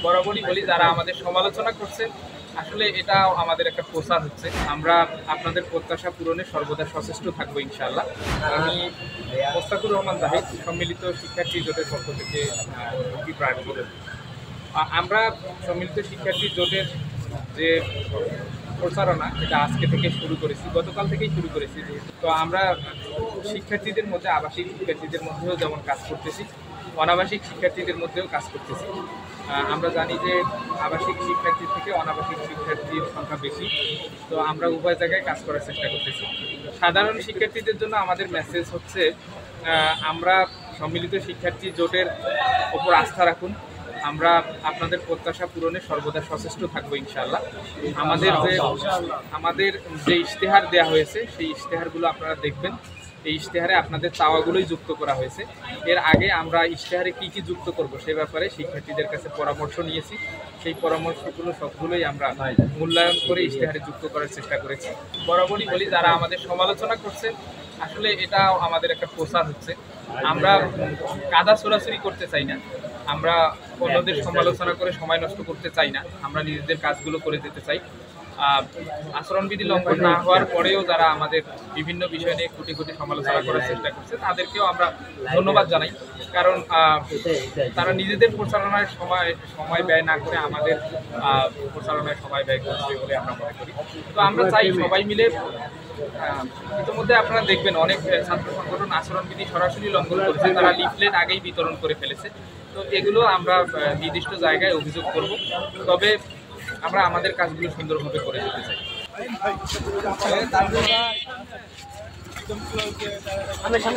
বরাবরই বলি, যারা আমাদের সমালোচনা করছে আসলে এটাও আমাদের একটা প্রচার হচ্ছে। আমরা আপনাদের প্রত্যাশা পূরণে সর্বদা সচেষ্ট থাকবো ইনশাআল্লাহ। আমি মোস্তাকুর রহমান জাহিদ, সম্মিলিত শিক্ষার্থী জোটের পক্ষ থেকে অভিপ্রায় বলব। আমরা সম্মিলিত শিক্ষার্থী জোটের যে প্রচারণা এটা আজকে থেকে শুরু করেছি, গতকাল থেকেই শুরু করেছি। তো আমরা শিক্ষার্থীদের মধ্যে, আবাসিক শিক্ষার্থীদের মধ্যেও যেমন কাজ করতেছি, অনাবাসিক শিক্ষার্থীদের মধ্যেও কাজ করতেছি। আমরা জানি যে আবাসিক শিক্ষার্থীর থেকে অনাবাসিক শিক্ষার্থীর সংখ্যা বেশি, তো আমরা উভয় জায়গায় কাজ করার চেষ্টা করতেছি। সাধারণ শিক্ষার্থীদের জন্য আমাদের মেসেজ হচ্ছে, আমরা সম্মিলিত শিক্ষার্থী জোটের ওপর আস্থা রাখুন। আমরা আপনাদের প্রত্যাশা পূরণে সর্বদা সচেষ্ট থাকবো ইনশাআল্লাহ। আমাদের যে ইশতেহার দেওয়া হয়েছে সেই ইশতেহারগুলো আপনারা দেখবেন। এই ইশতেহারে আপনাদের চাওয়াগুলোই যুক্ত করা হয়েছে। এর আগে আমরা ইশতেহারে কী কী যুক্ত করব সে ব্যাপারে শিক্ষার্থীদের কাছে পরামর্শ নিয়েছি। সেই পরামর্শগুলো সবগুলোই আমরা মূল্যায়ন করে ইশতেহারে যুক্ত করার চেষ্টা করেছি। বরাবরই বলি, যারা আমাদের সমালোচনা করছে আসলে এটাও আমাদের একটা প্রচার হচ্ছে। আমরা কাদা ছোড়াছুরি করতে চাই না, আমরা অন্যদের সমালোচনা করে সময় নষ্ট করতে চাই না, আমরা নিজেদের কাজগুলো করে যেতে চাই। আচরণবিধি লঙ্ঘন না হওয়ার পরেও যারা আমাদের বিভিন্ন বিষয় নিয়ে কোটি কোটি সমালোচনা করার চেষ্টা করছে তাদেরকেও আমরা ধন্যবাদ জানাই, কারণ তারা নিজেদের প্রচারণায় সময় ব্যয় না করে আমাদের প্রচারণায় সময় ব্যয় করছে বলে আমরা মনে করি। তো আমরা চাই সবাই মিলে, ইতিমধ্যে আপনারা দেখবেন অনেক ছাত্র সংগঠন আচরণবিধি সরাসরি লঙ্ঘন করেছে, তারা লিফলেট আগেই বিতরণ করে ফেলেছে। তো এগুলো আমরা নির্দিষ্ট জায়গায় অভিযোগ করব, তবে আমরা আমাদের কাজগুলো সুন্দরভাবে করে যেতে চাই। আমাদের